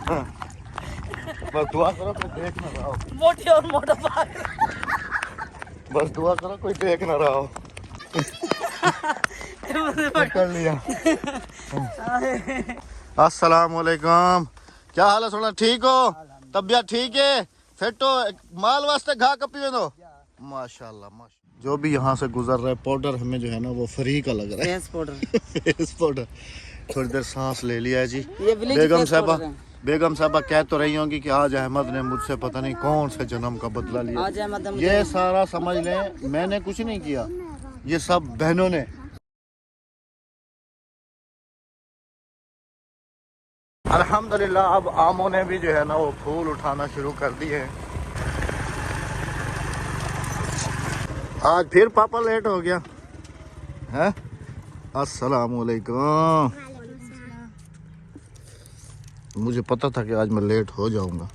बस दुआ करो कोई देख ना रहा हो। मोटी और मोटा भाग बस दुआ करो कोई देख ना रहा हो। पकड़ लिया। अस्सलाम वालेकुम। क्या हाल है? सोना ठीक हो? तबियत ठीक है? फिट हो? माल वास्ते घा कपी में दो माशाल्लाह माशा। जो भी यहाँ से गुजर रहा है पाउडर हमें जो है ना वो फ्री का लग रहा है। Face powder. Face powder. थोड़ी देर सांस ले लिया है जी। ये बेगम साहबा कह तो रही होंगी कि आज अहमद ने मुझसे पता नहीं कौन से जन्म का बदला लिया। आज अहमद ये सारा समझ लें मैंने कुछ नहीं किया, ये सब बहनों ने। अल्हम्दुलिल्लाह अब आमों ने भी जो है ना वो फूल उठाना शुरू कर दिए हैं। आज फिर पापा लेट हो गया है। अस्सलाम वालेकुम। मुझे पता था कि आज मैं लेट हो जाऊंगा।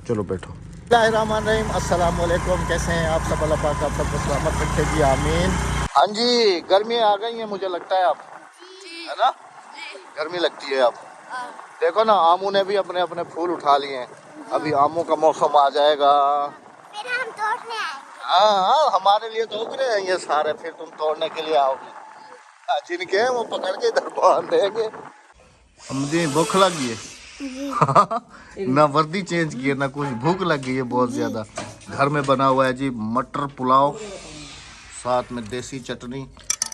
चलो बैठो। बिस्मिल्लाहिर्रहमानिर्रहीम। अस्सलाम वालेकुम। कैसे हैं आप सब? अल्लाह पाक आप सबको सलामत रखे जी, आमीन। हाँ जी, गर्मी आ गई है मुझे लगता है आप, है ना? गर्मी लगती है आप। देखो ना आमू ने भी अपने अपने फूल उठा लिए हैं। अभी आमू का मौसम आ जाएगा फिर हम तोड़ने आएंगे। हाँ, हमारे लिए तो उग रहे हैं ये सारे, फिर तुम तोड़ने के लिए आओगे। जिनके हैं वो पकड़ के इधर बांध देंगे। मुझे भूख लगी है। ना वर्दी चेंज की है ना कुछ, भूख लगी है बहुत ज्यादा। घर में बना हुआ है जी मटर पुलाव, साथ में देसी चटनी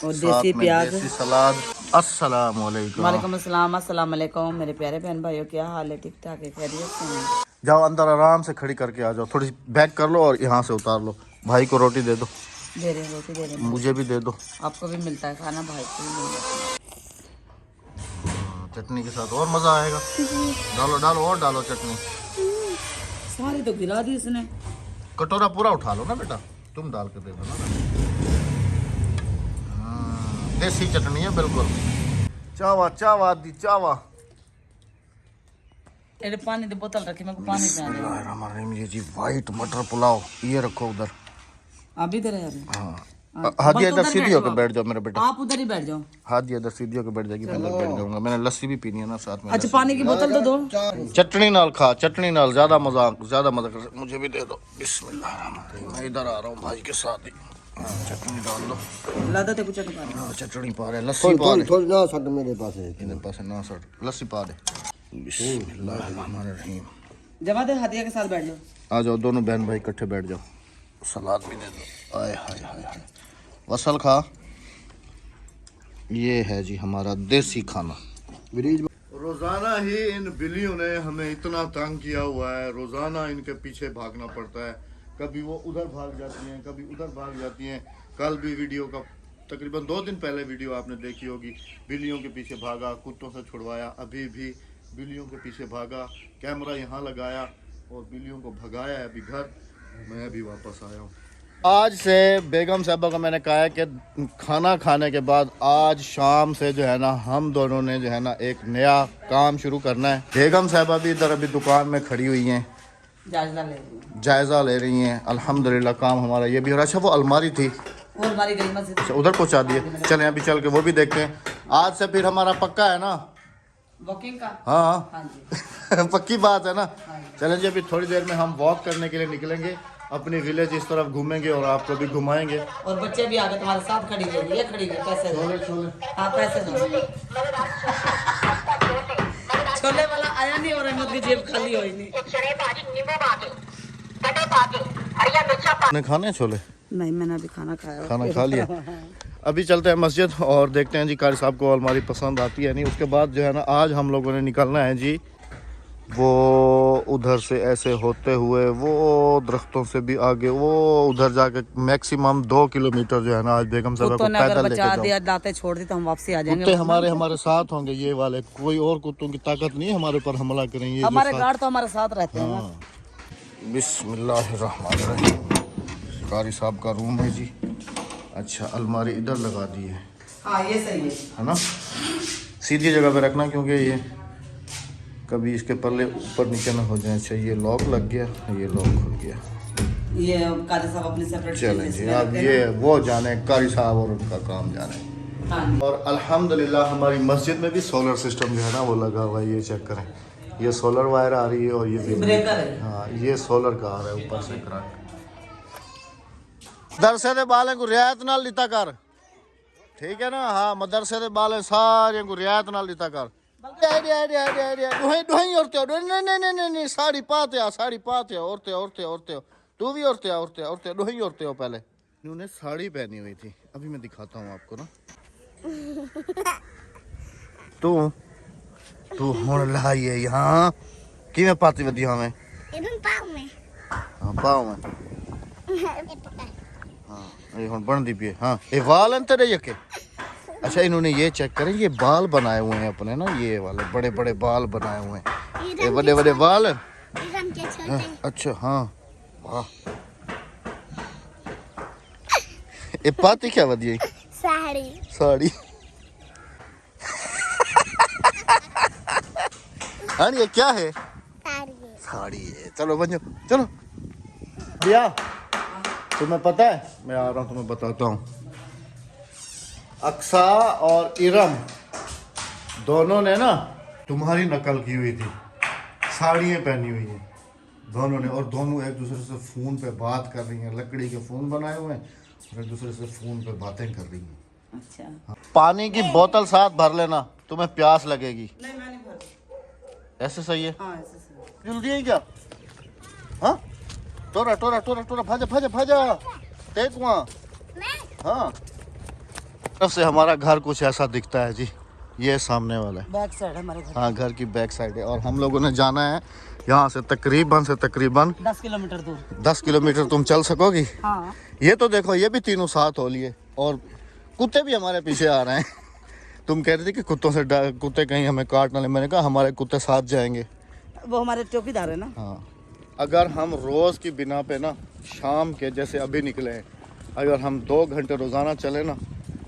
और देसी प्याज, देसी सलाद। अस्सलाम वालेकुम। वालेकुम अस्सलाम। अस्सलाम वालेकुम मेरे प्यारे बहन भाइयों, क्या हाल है? ठीक ठाक है? खैरियत से हैं? जाओ अंदर आराम से खड़ी करके आ जाओ, थोड़ी बैक कर लो और यहाँ से उतार लो। भाई को रोटी दे दो। दे रहे रोटी दे रहे। मुझे भी दे दो। आपको भी मिलता है खाना, भाई को भी मिलता है। चटनी के साथ और मजा आएगा। डालो डालो और डालो चटनी। सारी तो गिरा दी इसने। कटोरा पूरा उठा लो ना बेटा, तुम डाल के दे दो ना। देसी चटनी है बिल्कुल। चावा चावा दी चावा। तेरे पानी की बोतल रखी, मेरे को पानी पिया। ये जी वाइट मटर पुलाव ये रखो उधर। आप इधर है? हाँ हाथ ये इधर सीधी होकर बैठ जाओ मेरे बेटा। आप उधर ही बैठ जाओ। हाथ ये इधर सीधी होकर बैठ जाएगी, मैं इधर बैठ जाऊंगा। मैंने लस्सी भी पीनी है ना साथ में। अच्छा पानी की बोतल तो दो। चटनी नाल खा, चटनी नाल ज्यादा मजा कर। मुझे भी दे दो। बिस्मिल्लाह मैं इधर आ रहा हूँ भाई के साथ ही। चटनी डाल दो। लादा ते कुछ नहीं पा। चटनी पा रहे, लस्सी पा रहे। थोड़ी ना सट मेरे पास है, इधर पास ना सट, लस्सी पा दे। बिस्मिल्लाहिर्रहमानिर्रहीम। जमा दे हदिया के साथ बैठ जाओ। आ जाओ दोनों बहन भाई इकट्ठे बैठ जाओ। सलाद भी दे दो। आय हाय हाय हाय। वसल खा। ये है जी हमारा देसी खाना। रोजाना ही इन बिल्लियों ने हमें इतना तंग किया हुआ है, रोजाना इनके पीछे भागना पड़ता है। कभी वो उधर भाग जाती हैं, कभी उधर भाग जाती हैं। कल भी वीडियो का तकरीबन 2 दिन पहले वीडियो आपने देखी होगी, बिल्लियों के पीछे भागा, कुत्तों से छुड़वाया। अभी भी बिल्लियों के पीछे भागा, कैमरा यहाँ लगाया और बिल्लियों को भगाया है। अभी घर मैं भी वापस आया हूँ। आज से बेगम साहबा को मैंने कहा है कि खाना खाने के बाद आज शाम से जो है ना हम दोनों ने जो है ना एक नया काम शुरू करना है। बेगम साहबा भी इधर अभी दुकान में खड़ी हुई हैं, जायजा ले रही हैं। अल्हम्दुलिल्लाह काम हमारा ये भी हो रहा है। अच्छा वो अलमारी थी, वो अलमारी गई मस्जिद। अच्छा उधर पहुंचा दिए। चलें अभी चल के वो भी देखते हैं। आज से फिर हमारा पक्का है ना वॉकिंग का? हाँ हाँ जी। पक्की बात है ना। चलें जी अभी थोड़ी देर में हम वॉक करने के लिए निकलेंगे, अपनी विलेज इस तरफ घूमेंगे और आपको भी घुमाएंगे। और बच्चे भी आगे तुम्हारे साथ खड़ी गई, ये खड़ी गई। पैसे दो। हाँ पैसे दो। छोले वाला आया नहीं और अहमद की जेब खाली हुई नहीं। ने खाने छोले? नहीं मैंने अभी खाना खाया। खाना खा लिया। अभी चलते हैं मस्जिद और देखते हैं जी कारी साहब को अलमारी पसंद आती है नहीं। उसके बाद जो है ना आज हम लोगों ने निकलना है जी वो उधर से ऐसे होते हुए वो दरख्तों से भी आगे वो उधर जाके मैक्सिमम 2 किलोमीटर जो है ना आज बेगम साहब को पैदल लेके जाओ। दाते छोड़ दी तो हम वापसी आ जाएंगे। कुत्ते हमारे साथ होंगे, ये वाले कोई और कुत्तों की ताकत नहीं है हमारे ऊपर हमला करेंगे। हमारे गार्ड तो हमारे साथ रहते हैं। बिस्मिल्लाहिर्रहमानिर्रहीम। कारी साहब का रूम है जी। अच्छा अलमारी इधर लगा दी है। हाँ ये सही है ना, सीधी जगह पे रखना क्योंकि ये कभी इसके पल्ले ऊपर नीचे ना हो जाए। अच्छा ये लॉक लग गया, ये लॉक खुल गया। ये कारी साहब अपने सेपरेट चलें जी अब ये वो जाने कारी साहब और उनका काम जाने। हाँ। और अल्हम्दुलिल्लाह हमारी मस्जिद में भी सोलर सिस्टम जो है ना वो लगा हुआ है। ये चेक करें ये सोलर वायर आ रही है और ये बिजली ब्रेकर है। हाँ ये सोलर का आ रहा है ऊपर से करंट। मदरसे दे बालें को रियायत नाल लिता कर, ठीक है ना। हाँ मदरसे दे बालें सारे को रियायत नाल लिता कर। नहीं साड़ी पाते आ, साड़ी पाते औरतें औरतें औरतें, तू भी औरतें औरतें औरतें दो ही औरतें हो। पहले इन्होंने साड़ी पहनी हुई थी, अभी मैं दिखाता हूँ आपको ना। तू हुण लाई है यहाँ कि मैं पाती बदी हमें पाँव में हाँ पाँव में हाँ ये हुण बन दी पी हाँ ये वाल हैं तेरे यके। अच्छा इन्होंने ये चेक करें, ये बाल बनाए हुए हैं अपने ना, ये वाले बड़े बड़े बाल बनाए हुए हैं, ये बड़े बड़े बाल हैं। हाँ, अच्छा हाँ वाह ये पाती क्या बदी साड़ी साड़ी हाँ ये क्या है साड़ी है। चलो बन जाओ चलो। भैया तुम्हें पता है, मैं आ रहा हूँ तुम्हें बताता हूँ। अक्सा और इरम दोनों ने ना तुम्हारी नकल की हुई थी, साड़ियाँ पहनी हुई हैं दोनों ने, और दोनों एक दूसरे से फ़ोन पे बात कर रही हैं। लकड़ी के फ़ोन बनाए हुए हैं और एक दूसरे से फ़ोन पे बातें कर रही हैं। अच्छा पानी की बोतल साथ भर लेना, तुम्हें प्यास लगेगी। नहीं मैं नहीं भर। ऐसे सही है? हाँ ऐसे सही। जल्दी है क्या? हाँ टोरा टोरा टोरा टोरा भाजा भाजा भाजा तेज वहाँ। हाँ तरफ से हमारा घर कुछ ऐसा दिखता है जी, ये सामने वाला है बैक साइड है हमारे घर। हाँ घर की बैक साइड है। और हम लोगों ने जाना है यहाँ से तकरीबन 10 किलोमीटर दूर। 10 किलोमीटर। तुम चल सकोगी? हाँ ये तो देखो ये भी तीनों साथ हो लिए और कुत्ते भी हमारे पीछे आ रहे हैं। तुम कह रही थी कि कुत्ते कहीं हमें काट ना ले, मैंने कहा हमारे कुत्ते साथ जाएंगे। वो हमारे चौकीदार है ना। हाँ अगर हम रोज़ की बिना पे ना शाम के जैसे अभी निकले हैं, अगर हम 2 घंटे रोज़ाना चले ना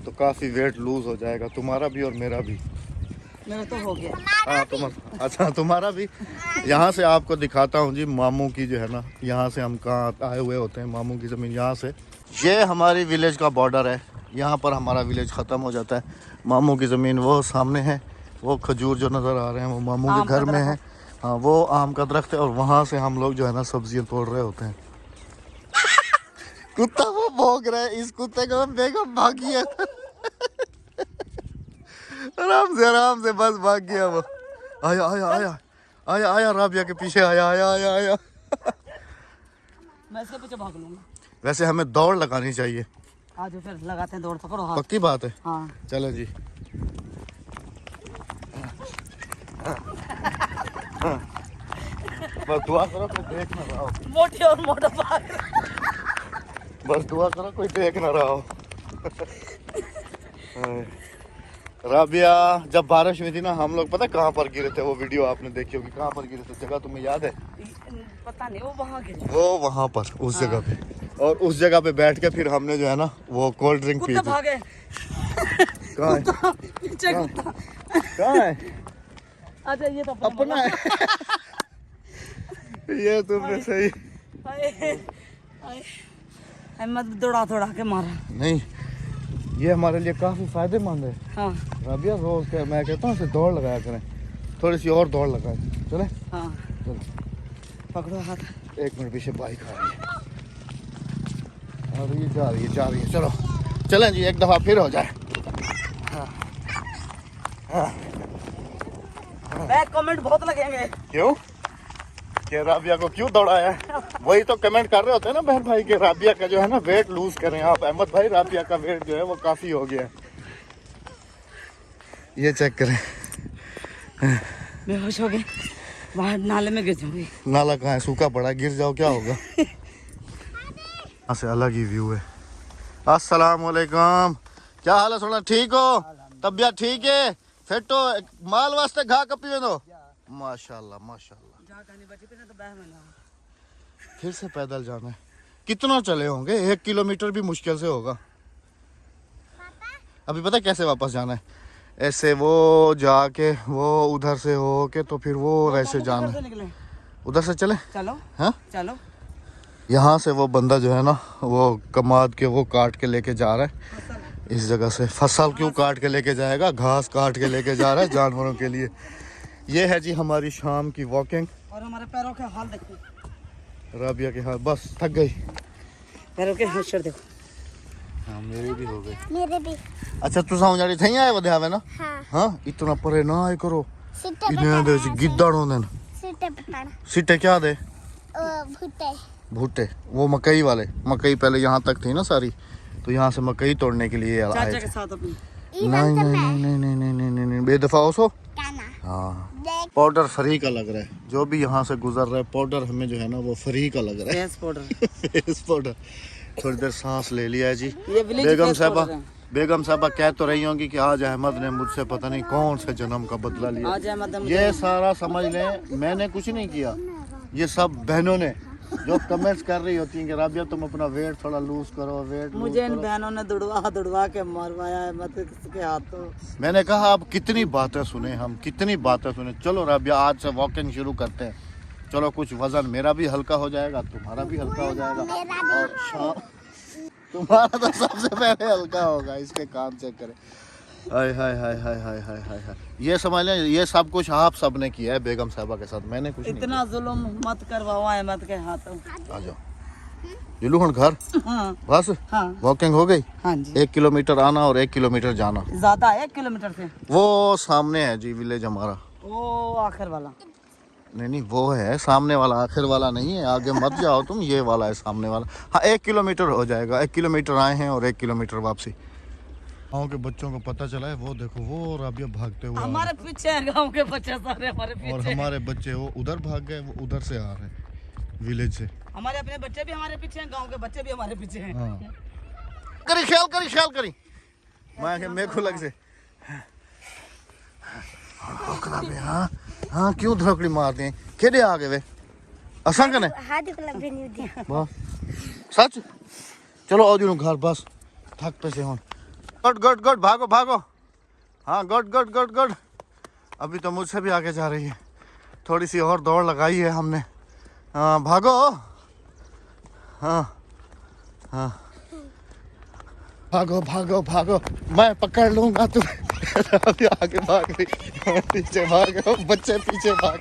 तो काफ़ी वेट लूज़ हो जाएगा, तुम्हारा भी और मेरा भी। मेरा तो हो गया। हाँ अच्छा तुम्हारा भी। यहाँ से आपको दिखाता हूँ जी मामू की जो है ना, यहाँ से हम कहाँ आए हुए होते हैं, मामू की ज़मीन यहाँ से। ये हमारी विलेज का बॉर्डर है, यहाँ पर हमारा विलेज ख़त्म हो जाता है। मामू की ज़मीन वो सामने है, वो खजूर जो नज़र आ रहे हैं वो मामू के घर में है। हाँ वो आम का दरख्त है और वहाँ से हम लोग जो है ना सब्जियाँ तोड़ रहे होते हैं। कुत्ता वो भौंक रहा है, इस कुत्ते को बेगम भागी है। आराम से बस भाग गया वो। आया आया आया आया आया राबिया के पीछे आया आया आया आया। मैं इसके पीछे भाग लूंगा। वैसे हमें दौड़ लगानी चाहिए। आज फिर लगाते हैं दौड़, पकड़ो हाथ। पक्की बात है। हाँ चलो जी। बस दुआ करो कोई देख ना रहा हो। मोटी और मोटा भाग। बस दुआ करो कोई देख ना रहा हो। राबिया जब बारिश हुई थी ना, हम लोग पता कहाँ पर गिरे थे, वो वीडियो आपने देखी होगी, कहाँ पर गिरे थे, जगह तुम्हें याद है? पता नहीं, वो वहाँ गिरे। वो वहाँ पर उस जगह पे, और उस जगह पे बैठ के फिर हमने जो है ना वो कोल्ड ड्रिंक पी थी। भागे। कहाँ है? पीछे कुत्ता। कहाँ है? अच्छा ये तो अपना है। ये तुमने सही। अहमद दौड़ा के मारा। नहीं ये हमारे लिए काफी फायदेमंद है। हाँ राबिया रोज के मैं कहता हूँ इसे दौड़ लगाया करें, थोड़ी सी और दौड़ लगाए। चले हाँ चलो पकड़ो हाथ। 1 मिनट पीछे बाइक आ रही है और ये जा रही है। चलो चलें जी, एक दफा फिर हो जाए। बैक कमेंट बहुत लगेंगे। क्यों कि राबिया को क्यों दौड़ाया? वही तो कमेंट कर रहे होते हैं ना बहन भाई के राबिया का जो है ना वेट लूज करें आप। अहमद भाई राबिया का वेट जो है वो काफी हो गया है, ये चेक करें। बेहोश हो गए, बाहर नाले में गिर जाऊंगी। नाला कहाँ है? सूखा पड़ा है, गिर जाओ क्या होगा। यहाँ से अलग ही व्यू है। अस्सलाम वालेकुम, क्या हाल है? सोना ठीक हो? तबियत ठीक है? फिट हो? माल वास्ते घा कपी में दो। माशाल्लाह माशाल्लाह। फिर से पैदल जाना है। कितना चले होंगे? 1 किलोमीटर भी मुश्किल से होगा। अभी पता कैसे वापस जाना है? ऐसे वो जाके वो उधर से हो के तो फिर वो वैसे जाना है। उधर से चले? चलो हाँ चलो। यहाँ से वो बंदा जो है ना वो कमाद के वो काट के लेके जा रहा है इस जगह से। फसल क्यों काट के लेके जाएगा? घास काट के लेके जा रहा है जानवरों के लिए। ये है जी हमारी शाम की वॉकिंग। और हमारे पैरों के हाल देखो, राबिया के हाथ बस थक गई। पैरों के हशर देखो। हाँ मेरे भी हो गए। मेरे भी। अच्छा तू समझाड़ी थई आए वधे आवे ना। हाँ। हाँ इतना परे ना आए करो। सिट्टे इन्हें दे गिद्दड़ होंदे न। सिट्टे पटाना। सिट्टे क्या दे? भुट्टे। भुट्टे। वो मकई वाले, मकई पहले यहाँ तक थी ना सारी, तो यहाँ से मकई तोड़ने के लिए आए चाचा के थे। साथ अपनी। नहीं नहीं नहीं नहीं नहीं नहीं नहीं नहीं बेदफा हो सो। काना। हाँ देख। पाउडर फ्री का लग रहा है, जो भी यहाँ से गुजर रहा है पाउडर हमें जो है ना वो फ्री का लग रहा है। Face powder. Face powder. थोड़ी देर सांस ले लिया है जी। ये विलेज बेगम फेस साहबा, पाउडर है। बेगम साहबा कह तो रही होंगी कि आज अहमद ने मुझसे पता नहीं कौन से जन्म का बदला लिया। आज अहमद ने ये सारा समझ लें मैंने कुछ नहीं किया, ये सब बहनों ने जो कमेंट्स कर रही होती हैं कि राबिया तुम अपना वेट थोड़ा लूज करो, वेट लूज मुझे इन करो। बहनों ने दुड़वा के मरवाया है मत किसके हाथों। मैंने कहा अब कितनी बातें सुने हम, कितनी बातें सुने। चलो राबिया आज से वॉकिंग शुरू करते हैं। चलो कुछ वजन मेरा भी हल्का हो जाएगा, तुम्हारा भी हल्का हो जाएगा, और शाम तुम्हारा तो सबसे पहले हल्का होगा। इसके काम चेक करें। हाय हाय हाय हाय हाय हाय हाय हाय। ये समझ लें ये सब कुछ आप सब ने किया है बेगम साहबा के साथ, मैंने कुछ नहीं इतना जुल्म मत करवाओ अहमद के हाथों। किया। आ जाओ जिलू हुन घर हाँ बस। हाँ वॉकिंग हो गई। हाँ जी। 1 किलोमीटर आना और 1 किलोमीटर जाना। ज्यादा है 1 किलोमीटर से। वो सामने है जी विलेज हमारा। वो आखिर वाला। नहीं नहीं वो है सामने वाला, आखिर वाला नहीं है। आगे मत जाओ तुम, ये वाला है सामने वाला। हाँ 1 किलोमीटर हो जाएगा। 1 किलोमीटर आए हैं और 1 किलोमीटर वापसी। गाँव के बच्चों को पता चला है, वो देखो वो राबिया भागते हुए हमारे पीछे है गांव के बच्चे सारे हमारे और पीछे। हमारे बच्चे वो उधर भाग गए, वो उधर से आ रहे हैं विलेज से। हमारे अपने बच्चे भी हमारे पीछे हैं, गांव के बच्चे भी हमारे पीछे हैं। हाँ करी ख्याल करी ख्याल करी मैं मेरे को लग से। हाँ हाँ क्यों धोकड़ी मारते हैं? खेदे आ गए वे असंग ने हाथ को लग नहीं दिया। बस सच। चलो आओ घर बस थक पे से हो। गट गट गट भागो भागो। हाँ गट गट गट गट। अभी तो मुझसे भी आगे जा रही है, थोड़ी सी और दौड़ लगाई है हमने। हाँ भागो। हाँ हाँ भागो भागो भागो, मैं पकड़ लूंगा तुम्हें। अभी आगे भाग रही, पीछे भागो, बच्चे पीछे भाग।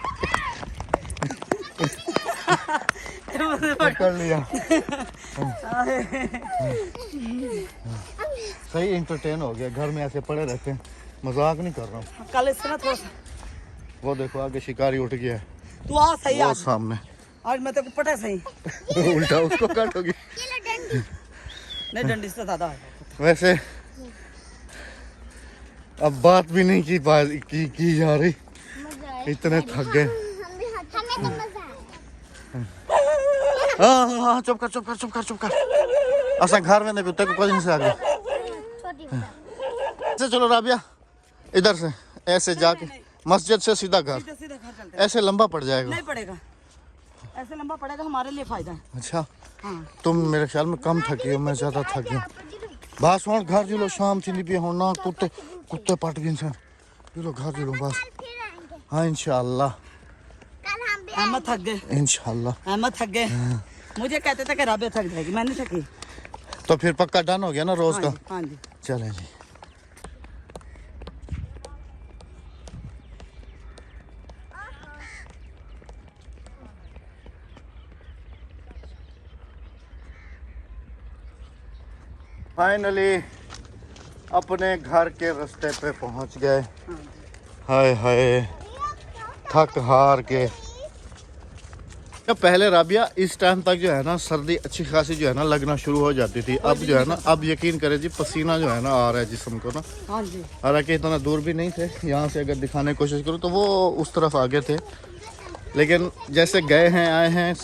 पकड़ लिया। सही एंटरटेन हो गया, घर में ऐसे पड़े रहते हैं, मजाक नहीं कर रहा हूँ। कल इससे ना थोड़ा सा वो देखो आगे शिकारी उठ गया है, तू आ सही वो आज। सामने। आज मैं तेरे को पटा सही। उल्टा उसको काटोगी। नहीं डंडी से ज्यादा है। वैसे अब बात भी नहीं की जा रही, इतने थक गए। हमें तो मजा हाँ हाँ हाँ चुप कर चुप कर चुप कर चुप कर। असा घर में नहीं तेरे को कहीं से आ गया। छोटी ऐसे चलो राबिया, इधर से ऐसे जाके मस्जिद से सीधा घर। सीधा घर चलते हैं। ऐसे लंबा पड़ जाएगा। नहीं पड़ेगा, ऐसे लंबा पड़ेगा हमारे लिए फायदा है। अच्छा हाँ तुम मेरे ख्याल में कम थकी हो, मैं ज्यादा थक गया। बस हूँ घर जिलो शाम थी भी हूँ ना, कुत्ते कुत्ते पट गए सर। जिलो घर जिलो बस। फिर आएंगे। हाँ इंशाल्लाह कल हम भी अहमद थक गए, इंशाल्लाह। अहमद थक गए। मुझे कहते थे कि राबिया थक जाएगी, मैंने थकी। तो फिर पक्का डन हो गया ना रोज का। हाँ जी। चले जी। फाइनली अपने घर के रास्ते पे पहुंच गए। हाय हाय थक हार के। तो पहले राबिया इस टाइम तक जो है ना सर्दी अच्छी खासी जो है ना लगना शुरू हो जाती थी। अब जो है ना अब यकीन करें जी पसीना जो है ना आ रहा है जिस्म को ना। हाँ जी। हालांकि इतना दूर भी नहीं थे, यहाँ से अगर दिखाने की कोशिश करूँ तो वो उस तरफ आगे थे, लेकिन जैसे गए हैं आए हैं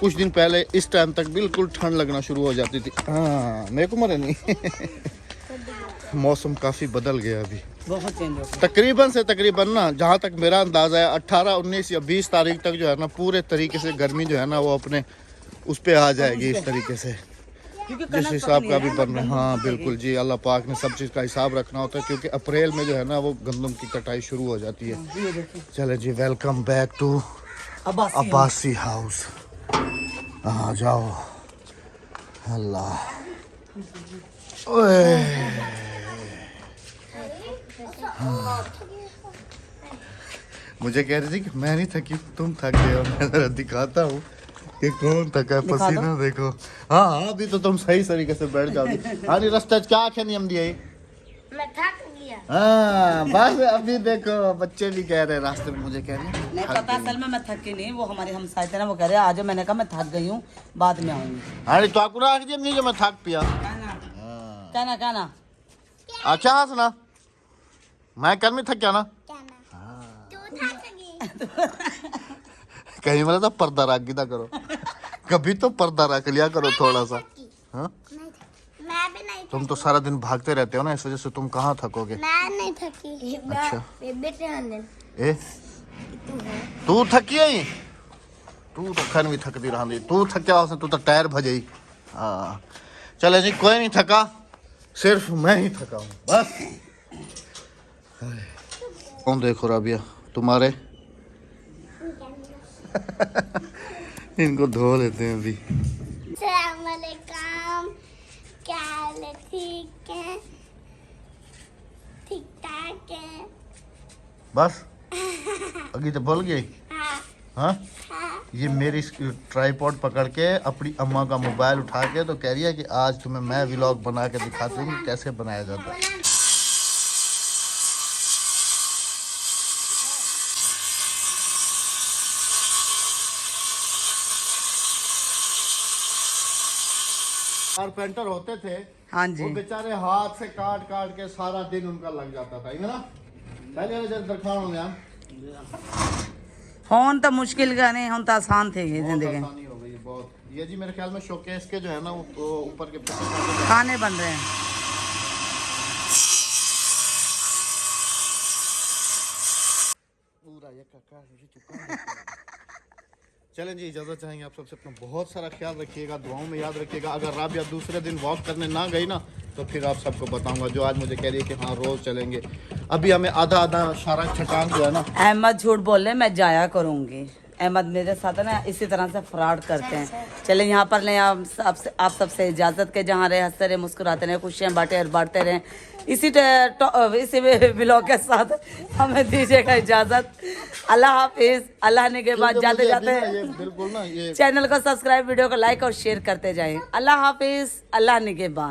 कुछ दिन पहले इस टाइम तक बिल्कुल ठंड लगना शुरू हो जाती थी। हाँ मेरे को मरे नहीं। मौसम काफ़ी बदल गया अभी, बहुत चेंज हो गया। तकरीबन ना जहाँ तक मेरा अंदाज़ा है 18, 19 या 20 तारीख तक जो है ना पूरे तरीके से गर्मी जो है ना वो अपने उस पे आ जाएगी इस तरीके से, क्योंकि जिस कनक हिसाब पकनी का है भी ना, बन रहा है। हाँ बिल्कुल जी, अल्लाह पाक ने सब चीज़ का हिसाब रखना होता है क्योंकि अप्रैल में जो है ना वो गंदम की कटाई शुरू हो जाती है। ये देखो चले जी welcome back to Abbasi Abbasi house. आ जाओ। अल्लाह ओए मुझे कह रही थी कि मैं नहीं थकी, तुम थक गए हो। मैं जरा दिखाता हूँ कि कौन थका है। पसीना देखो। हाँ हाँ, अभी तो तुम सही तरीके से बैठ जाओगी। हाँ नहीं, रास्ते क्या आखे नियम दिए? मैं थक गया। हाँ बस अभी देखो, बच्चे भी कह रहे हैं, रास्ते में मुझे कह रहे हैं नहीं थक पता, गई। असल में मैं थकी नहीं, वो हमारे हमसाये थे ना, वो कह रहे आज। मैंने कहा मैं थक गई हूँ, बाद में आऊंगी। हाँ तो आपको राख दिया नहीं जो मैं थक पिया। कहना कहना अच्छा हाँ सुना, मैं कल में थक गया ना। क्या ना? तू थक गई। कहीं मतलब तो पर्दा रख गिदा करो। कभी तो पर्दा रख लिया करो थोड़ा सा। हाँ मैं भी नहीं तुम तो सारा दिन भागते रहते हो ना, इस वजह से तुम कहाँ थकोगे। मैं नहीं थकी। अच्छा बेटे आने ए तू थकी है? तू तो खन भी थकती रहा, तू थक्या उसने, तू तो टायर भजई। हाँ चले जी, कोई नहीं थका, सिर्फ मैं ही थका हूँ बस। कौन देखो राबिया तुम्हारे। इनको धो लेते हैं अभी। अस्सलाम वालेकुम। क्या हाल है? ठीक है, ठीक ठाक है। बस अभी तो बोल गई। हाँ हाँ हाँ। ये मेरी ट्राइपॉड पकड़ के अपनी अम्मा का मोबाइल उठा के तो कह रही है कि आज तुम्हें मैं व्लॉग बना के दिखाती हूँ कैसे बनाया जाता है। कारपेंटर होते थे, हाँ वो जी। बेचारे हाथ से काट काट के सारा दिन उनका लग जाता था, है ना। पहले जब दरखान हो गया होन तो मुश्किल का नहीं, होन तो आसान थे ये बहुत जिंदगी। आसानी हो गई बहुत। ये जी मेरे ख्याल में शोकेस के जो है ना वो ऊपर के पीछे खाने बन रहे हैं। पूरा ये काका चुका। चलें जी, इजाज़त चाहेंगे आप सबसे। अपना बहुत सारा ख्याल रखिएगा, दुआओं में याद रखिएगा। अगर राबिया दूसरे दिन वॉक करने ना गई ना तो फिर आप सबको बताऊंगा, जो आज मुझे कह रही है कि हाँ रोज़ चलेंगे। अभी हमें आधा आधा सारा चट्टान जो है ना। अहमद झूठ बोल रहे, मैं जाया करूंगी। अहमद मेरे साथ है ना इसी तरह से फ्रॉड करते हैं। चले यहाँ पर लें आप सबसे इजाज़त के, जहाँ रहे हंसते रहे, मुस्कुराते रहे, खुशियाँ बांटे और बांटते रहें। इसी ब्लॉग के साथ हमें दीजिएगा इजाज़त। अल्लाह हाफिज़। अल्लाह ने के बाद जाते जाते ये बिल्कुल ना ये चैनल को सब्सक्राइब, वीडियो को लाइक और शेयर करते जाएं। अल्लाह हाफिज़। अल्लाह ने के बाद।